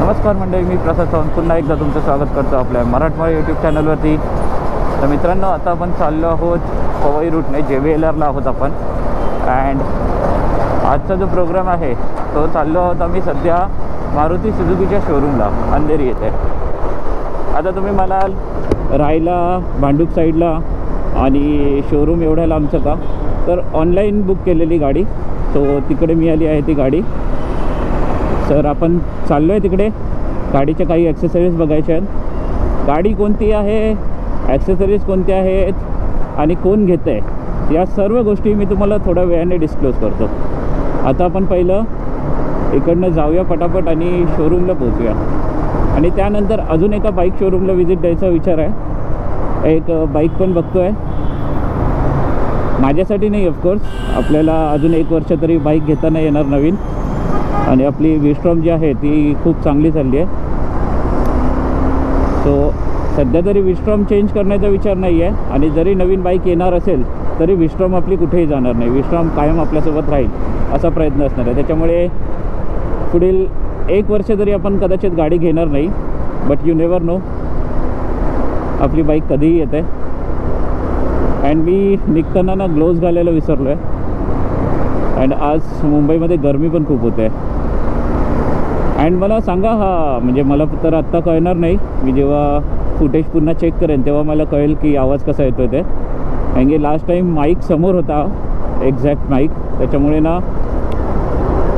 नमस्कार मंडळी, मी प्रसाद सावंत पुन्हा एकदा तुमचं स्वागत करतो आपल्या मराठमोळा यूट्यूब चॅनलवरती. तर मित्रांनो, आता आपण चाललो आहोत पवई रूटने, JVLRला आहोत आपण. अँड आजचा जो प्रोग्राम आहे तो चाललो आहोत आम्ही सध्या मारुती सुझुकीच्या शोरूमला अंधेरी येथे. आता तुम्ही म्हणाल रायला भांडूप साईडला आणि शोरूम एवढ्या लांबचं का? तर ऑनलाईन बुक केलेली गाडी, सो तिकडे मिळाली आहे ती गाडी. सर आपण चाललो आहे तिकडे. गाडीच्या काही ॲक्सेसरीज बघायच्या आहेत. गाडी कोणती आहे, ॲक्सेसरीज कोणत्या आहेत आणि कोण घेतं आहे, या सर्व गोष्टी मी तुम्हाला थोड्या वेळाने डिस्क्लोज करतो. आता आपण पहिलं इकडनं जाऊया पटापट आणि शोरूमला पोहोचूया. आणि त्यानंतर अजून एका बाईक शोरूमला व्हिजिट द्यायचा विचार आहे. एक बाईक पण बघतो आहे, माझ्यासाठी नाही ऑफकोर्स, आपल्याला अजून 1 वर्ष तरी बाईक घेताना येणार नवीन. आणि आपली विस्ट्रॉम जी आहे ती खूप चांगली चालली आहे. सो सध्या तरी विस्ट्रॉम चेंज करण्याचा विचार नाही आहे. आणि जरी नवीन बाईक येणार असेल तरी विस्ट्रॉम आपली कुठेही जाणार नाही, विस्ट्रॉम कायम आपल्यासोबत राहील असा प्रयत्न असणार आहे. त्याच्यामुळे पुढील 1 वर्ष तरी आपण कदाचित गाडी घेणार नाही, बट यू नेवर नो, आपली बाईक कधीही येते. अँड मी निघताना ना ग्लोव्ज घालायला विसरलो आहे. अँड आज मुंबईमध्ये गरमी पण खूप होते. अँड मला सांगा, हा म्हणजे मला तर आत्ता कळणार नाही, मी जेव्हा फुटेज पुन्हा चेक करेन तेव्हा मला कळेल की आवाज कसा येतो आहे ते. कारण की लास्ट टाईम माईक समोर होता, एक्झॅक्ट माईक, त्याच्यामुळे ना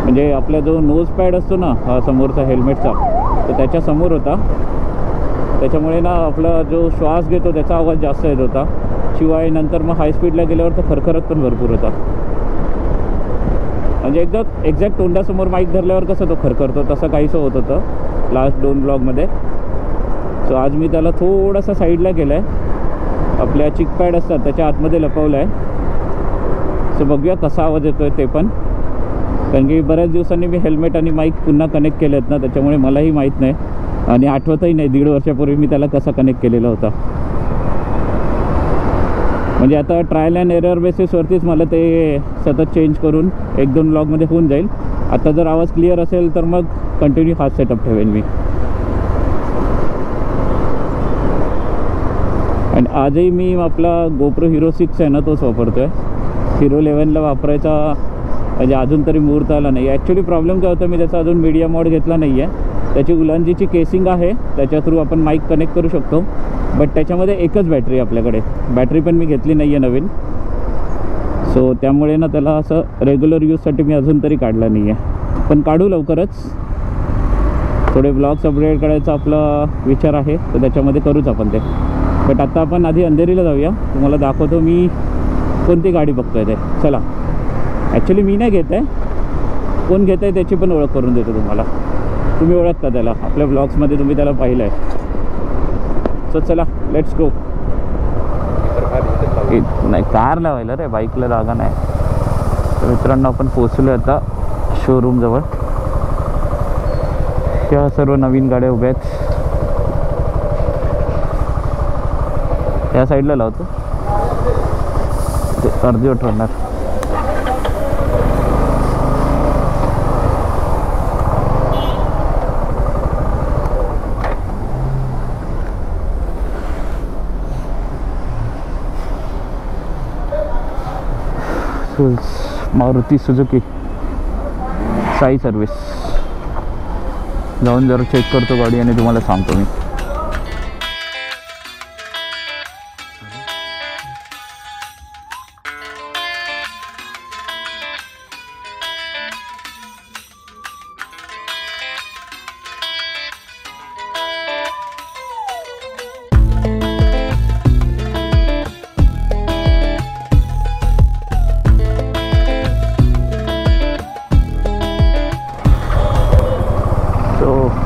म्हणजे आपला जो नोज पॅड असतो ना हा समोरचा हेल्मेटचा, तर त्याच्यासमोर होता. त्याच्यामुळे ना आपला जो श्वास घेतो त्याचा आवाज जास्त येत होता. शिवाय नंतर मग हाय स्पीडला गेल्यावर तर खरखरत पण भरपूर होता. म्हणजे एक्झॅक्ट तोंडासमोर माईक धरल्यावर कसं तो खरखरतो तसं काहीसं होत होतं लास्ट 2 ब्लॉगमध्ये. सो आज मी त्याला थोडासा साईडला केलं आहे, आपल्या चिक पॅड असतात त्याच्या आतमध्ये लपवलं आहे. सो बघूया कसा आवाज येतो आहे ते पण. कारण की बऱ्याच दिवसांनी मी हेल्मेट आणि माईक पुन्हा कनेक्ट केले आहेत ना, त्याच्यामुळे मलाही माहीत नाही आणि आठवतही नाही 1.5 वर्षापूर्वी मी त्याला कसा कनेक्ट केलेला होता. म्हणजे आता ट्रायल अँड एरर बेसिसवरतीच मला ते सतत चेंज करून 1-2 ब्लॉगमध्ये होऊन जाईल. आता जर आवाज क्लिअर असेल तर मग कंटिन्यू हाच सेटअप ठेवेन मी. आणि आजही मी आपला GoPro Hero 6 आहे ना तोच वापरतो आहे. Hero 11ला वापरायचा म्हणजे अजून तरी मुहूर्त आला नाही. ॲक्च्युली प्रॉब्लेम काय होतं, मी त्याचा अजून मीडिया मोड घेतला नाही आहे. त्याची उलांजीची केसिंग आहे, त्याच्या थ्रू आपण माईक कनेक्ट करू शकतो, बट त्याच्यामध्ये एकच बॅटरी आपल्याकडे. बॅटरी पण मी घेतली नाही आहे नवीन. सो त्यामुळे ना त्याला असं रेग्युलर यूजसाठी मी अजून तरी काढला नाही आहे, पण काढू लवकरच. थोडे ब्लॉग्स अपडेट करायचा आपला विचार आहे, तर त्याच्यामध्ये करूच आपण ते. बट आता आपण आधी अंधेरीला जाऊया, तुम्हाला दाखवतो मी कोणती गाडी बघतो आहे ते. चला, ॲक्च्युली मी नाही घेत आहे, कोण घेत आहे त्याची पण ओळख करून देतो तुम्हाला. तुम्ही ओळखता त्याला, आपल्या ब्लॉग्समध्ये तुम्ही त्याला पाहिलं आहे. सो चला, लेट्स गो. नाही, कार लावायला रे, बाईकला जागा नाही. तर मित्रांनो, आपण पोचलो आता शोरूमजवळ. त्या सर्व नवीन गाड्या उभ्या आहेत. त्या साईडला लावतो, ते अर्धवट होणार. Maruti Suzuki Sai service. जाऊन जरा चेक करतो गाडी आणि तुम्हाला सांगतो मी.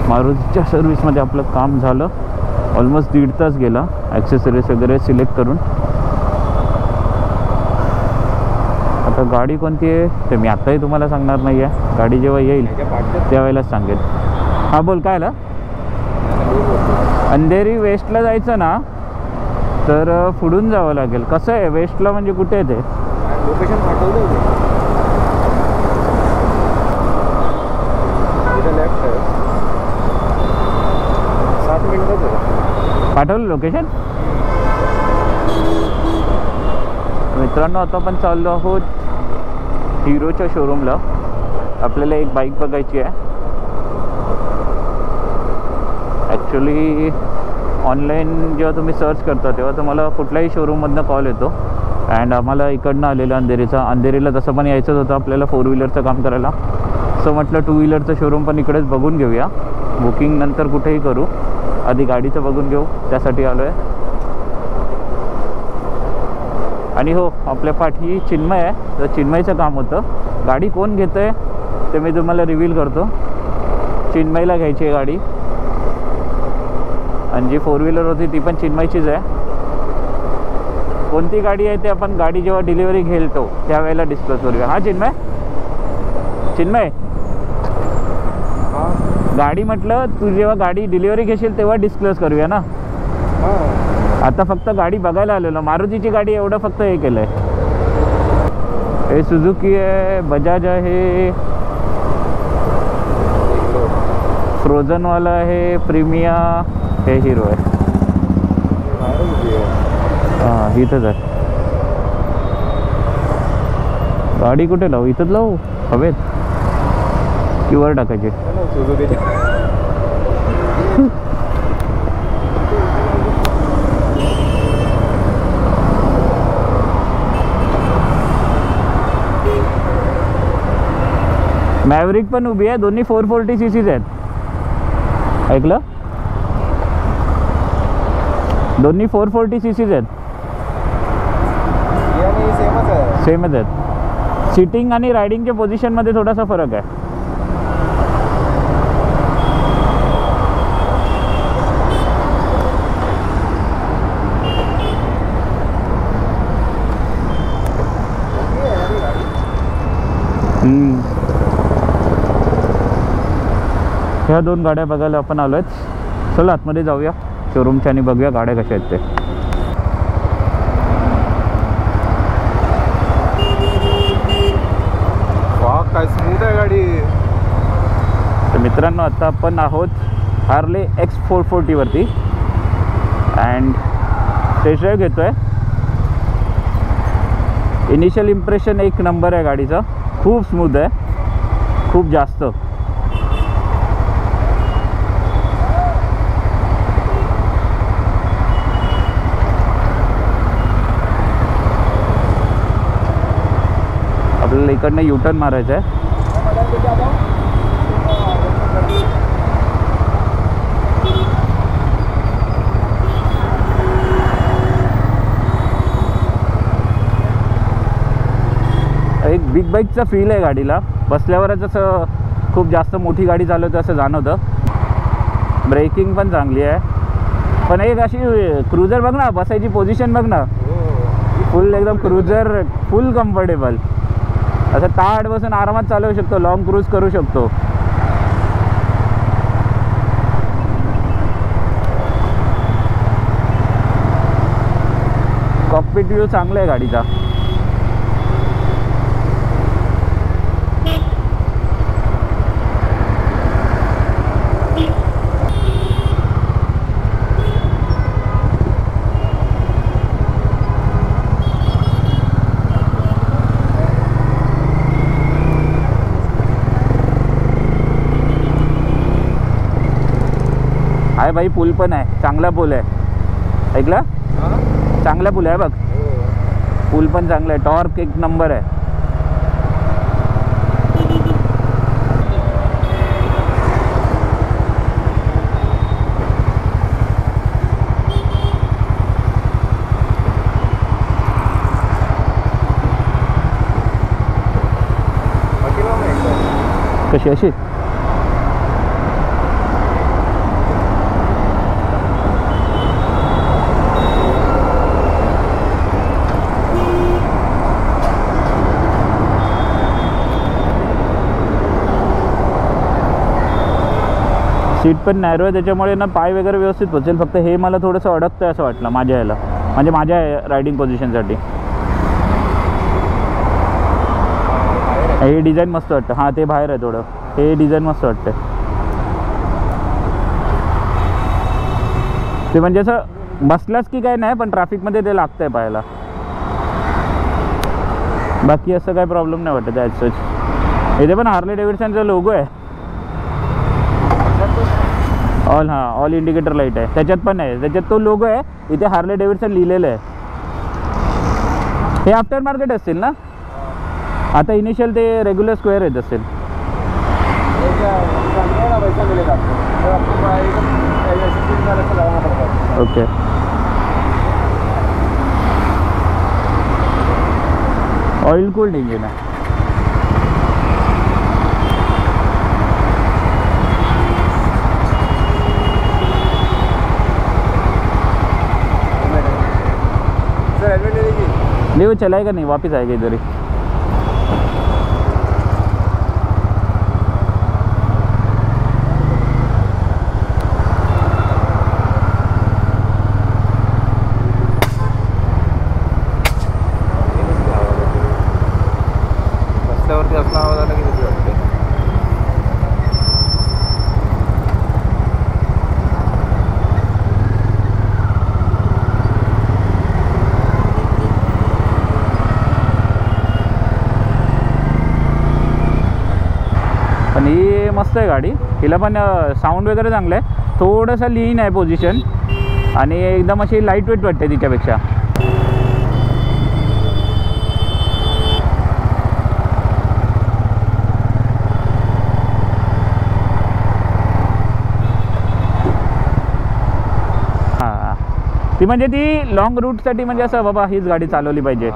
मारुतीच्या सर्विसमध्ये आपलं काम झालं. ऑलमोस्ट 1.5 तास गेला ॲक्सेसरीज वगैरे सिलेक्ट करून. आता गाडी कोणती आहे ते मी आत्ताही तुम्हाला सांगणार नाही आहे, गाडी जेव्हा येईल त्यावेळेलाच सांगेल. हां बोल, काय आलं? अंधेरी वेस्टला जायचं ना, तर पुढून जावं लागेल. कसं आहे वेस्टला म्हणजे कुठे आहे ते? लोकेशन पाठवलं पाठवलं लोकेशन. मित्रांनो आता आपण चाललो आहोत हिरोच्या शोरूमला. आपल्याला एक बाईक बघायची आहे. ॲक्च्युली ऑनलाईन जेव्हा तुम्ही सर्च करता तेव्हा तुम्हाला कुठल्याही शोरूममधनं कॉल येतो. अँड आम्हाला इकडनं आलेलं अंधेरीला तसं पण यायचंच होतं आपल्याला 4 व्हीलरचं काम करायला. सो म्हटलं 2 व्हीलरचं शोरूम पण इकडेच बघून घेऊया. बुकिंग नंतर कुठेही करू, आधी गाडीचं बघून घेऊ, त्यासाठी आलो आहे. आणि हो, आपल्या पाठी चिन्मय आहे, तर चिन्मयचं काम होतं. गाडी कोण घेतं आहे ते मी तुम्हाला रिव्हील करतो. चिन्मयला घ्यायची आहे गाडी. आणि जी 4 व्हीलर होती ती पण चिन्मयचीच आहे. कोणती गाडी आहे ते आपण गाडी जेव्हा डिलिव्हरी घेतो त्यावेळेला डिस्कस करूया. हां चिन्मय गाडी म्हटलं तू जेव्हा गाडी डिलिव्हरी घेशील तेव्हा डिस्क्लोज करूया ना. आता फक्त गाडी बघायला आलेलो. मारुतीची गाडी एवढं फक्त हे केलं आहे. हे सुझुकी आहे, बजाज आहे, फ्रोझनवाला आहे, प्रीमिया, हे हिरो आहे. हां इथंच आहे. गाडी कुठे लावू? इथंच लावू हवेत की वर टाकायची? मॅवरिक पण उभी आहे. दोन्ही 440 सीसीज आहेत. ऐकलं? दोन्ही 440 सीसीज आहेत. सेमच आहेत. सिटिंग आणि रायडिंगच्या पोझिशनमध्ये थोडासा फरक आहे. ह्या 2 गाड्या बघायला आपण आलो आहेत. चला आतमध्ये जाऊया शोरूमच्या आणि बघूया गाड्या कशा आहेत ते. वाह काय स्मूथ आहे गाडी. तर मित्रांनो आता आपण आहोत हार्ले X440 वरती अँड टेस्ट ड्राईव्ह घेतो आहे. इनिशियल इम्प्रेशन एक नंबर आहे गाडीचा. खूप स्मूथ आहे, खूप जास्त. आपल्याला इकडनं युटर्न मारायचं आहे. एक बिग बाईकचा फील आहे गाडीला. बसल्यावरच असं खूप जास्त मोठी गाडी चालवते असं जाणवतं. ब्रेकिंग पण चांगली आहे. पण एक अशी क्रुझर बघ ना, बसायची पोझिशन बघ ना, फुल एकदम क्रुझर, फुल कम्फर्टेबल. असं ताट बसून आरामात चालवू शकतो, लॉंग क्रूज करू शकतो. कॉकपिट व्ह्यू चांगला आहे गाडीचा. आहे भाई, पूल पण आहे, चांगला पूल आहे. ऐकला? चांगला पूल आहे बघ. पूल पण चांगला आहे, टॉर्क एक नंबर आहे. कशी अशी सीट पण नॅरो आहे, त्याच्यामुळे ना पाय वगैरे व्यवस्थित पोचेल. फक्त हे मला थोडंसं अडकतं असं वाटलं माझ्या याला, म्हणजे माझ्या रायडिंग पोझिशनसाठी. हे डिझाईन मस्त वाटतं. हां ते बाहेर आहे थोडं, हे डिझाईन मस्त वाटतं. ते म्हणजे असं बसलाच की काय नाही, पण ट्रॅफिकमध्ये ते लागतंय पाहायला. बाकी असं काही प्रॉब्लेम नाही वाटत ॲज सच. इथे पण हार्ले डेव्हिडसनचा लोगो आहे. ऑल ऑल इंडिकेटर लाईट आहे त्याच्यात पण आहे. त्याच्यात तो लोगो आहे, इथे हार्ले डेव्हिडसन लिहिलेलं आहे. हे आफ्टर मार्केट असतील ना आता. इनिशियल ते रेग्युलर स्क्वेअर येत असेल. ओके. ऑइल कूल्ड इंजिन आहे. नहीं वो चलाएगा नहीं, वापस आएगा इधर ही. रस्त्यावरती असला आवाज आला की भीती वाटते. पण ही मस्त आहे गाडी. हिला पण साऊंड वगैरे चांगलं आहे. थोडंसं लीन आहे पोझिशन आणि एकदम अशी लाईट वेट वाटते तिच्यापेक्षा. हां ती म्हणजे ती लॉंग रूटसाठी म्हणजे असं बाबा हीच गाडी चालवली पाहिजे.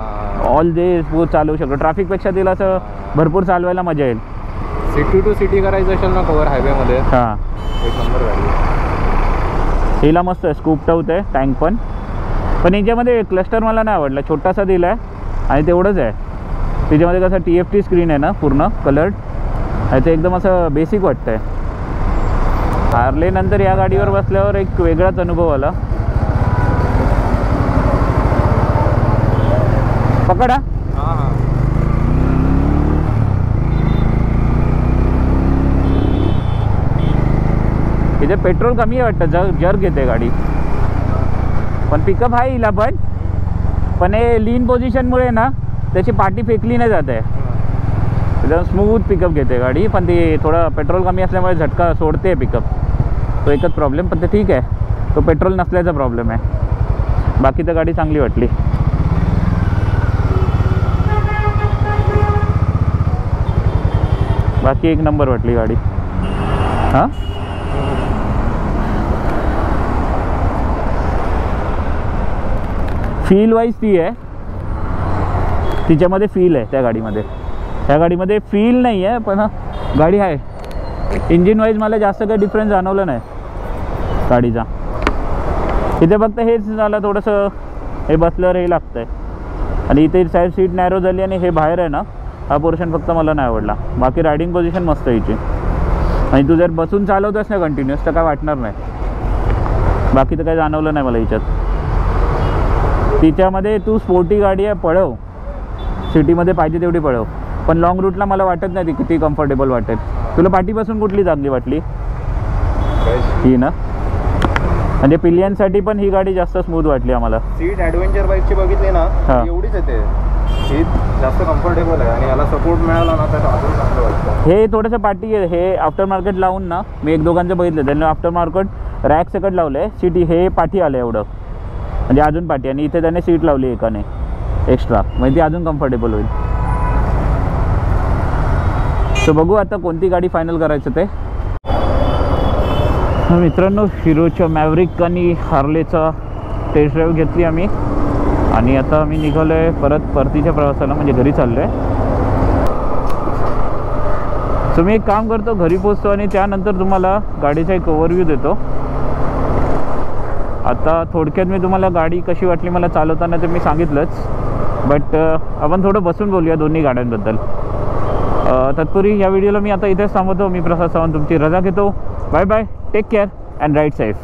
ऑल डे चालवू शकतो. ट्रॅफिकपेक्षा तिला असं भरपूर चालवायला मजा येईल. सिटी टू सिटी करायचं असेल ना कवर हायवेमध्ये, हां एक नंबर गाडी. हिला मस्त आहे. स्कूप टाऊट आहे टँक पण याच्यामध्ये क्लस्टर मला नाही आवडला. छोटासा दिला आहे आणि तेवढंच आहे. त्याच्यामध्ये कसं TFT स्क्रीन आहे ना पूर्ण कलर्ड आणि ते एकदम असं बेसिक वाटतं आहे. हार्ले नंतर या गाडीवर बसल्यावर एक वेगळाच अनुभव आला. पकडा. हां हां इथे पेट्रोल कमी आहे वाटतं. जर्क घेते गाडी. पण पिकअप आहे हिला पण हे लीन पोझिशनमुळे ना त्याची पाठी फेकली नाही जात आहे. एकदम स्मूथ पिकअप घेते गाडी. पण ती थोडं पेट्रोल कमी असल्यामुळे झटका सोडते पिकअप. तो एकच प्रॉब्लेम. पण ते ठीक आहे, तो पेट्रोल नसल्याचा प्रॉब्लेम आहे. बाकी तर गाडी चांगली वाटली. बाकी एक नंबर वाटली गाडी. हां फील वाईज ती आहे. तिच्यामध्ये फील आहे त्या गाडीमध्ये. ह्या गाडीमध्ये फील नाही आहे पण गाडी आहे. इंजिन वाईज मला जास्त काही डिफरन्स जाणवला नाही गाडीचा. इथे फक्त हेच झालं थोडंसं हे बसल्यावर हे लागतं आहे. आणि इथे साईड सीट नॅरो झाली आणि हे बाहेर आहे ना हा पोर्शन फक्त मला नाही आवडला. बाकी रायडिंग पोझिशन मस्त आहे हिची. आणि तू जर बसून चालवतोस ना कंटिन्युअस तर काय वाटणार नाही. बाकी तर काही जाणवलं नाही मला हिच्यात. तिच्यामध्ये तू स्पोर्टी गाडी आहे, पळव सिटीमध्ये पाहिजे तेवढी पळव. पण लॉंग रूटला मला वाटत नाही ती किती कम्फर्टेबल वाटेल. तुला पाठीपासून कुठली चांगली वाटली? ही ना. म्हणजे पिलियनसाठी पण ही गाडी जास्त स्मूथ वाटली आम्हाला. सीट ॲडव्हेंचर बाईकची बघितली ना एवढीच येते. ही जास्त कम्फर्टेबल आहे आणि याला सपोर्ट मिळाला ना तर अजून चांगलं वाटतं. हे थोडंसं पाठी आहे. हे आफ्टर मार्केट लावून ना मी एक दोघांचं बघितलं त्यांनी आफ्टर मार्केट रॅक सकट लावलं आहे. सीट हे पाठी आलं एवढं म्हणजे अजून पाठी. आणि इथे त्याने सीट लावली एकाने एक्स्ट्रा म्हणजे ती अजून कम्फर्टेबल होईल. तर बघू आता कोणती गाडी फायनल करायचं ते. मित्रांनो हिरोच्या मॅव्हरिक आणि हार्लेचा टेस्ट ड्राईव्ह घेतली आम्ही आणि आता आम्ही निघालो आहे परतीच्या प्रवासाला म्हणजे घरी चाललो आहे. सो मी एक काम करतो, घरी पोचतो आणि त्यानंतर तुम्हाला गाडीचा एक ओव्हरव्ह्यू देतो. आता थोडक्यात मी तुम्हाला गाडी कशी वाटली मला चालवताना ते मी सांगितलंच. बट आपण थोडं बसून बोलूया दोन्ही गाड्यांबद्दल. तत्पूर्वी या व्हिडिओला मी आता इथेच थांबवतो. मी प्रसाद सावंत तुमची रजा घेतो. Bye bye. Take care and ride safe.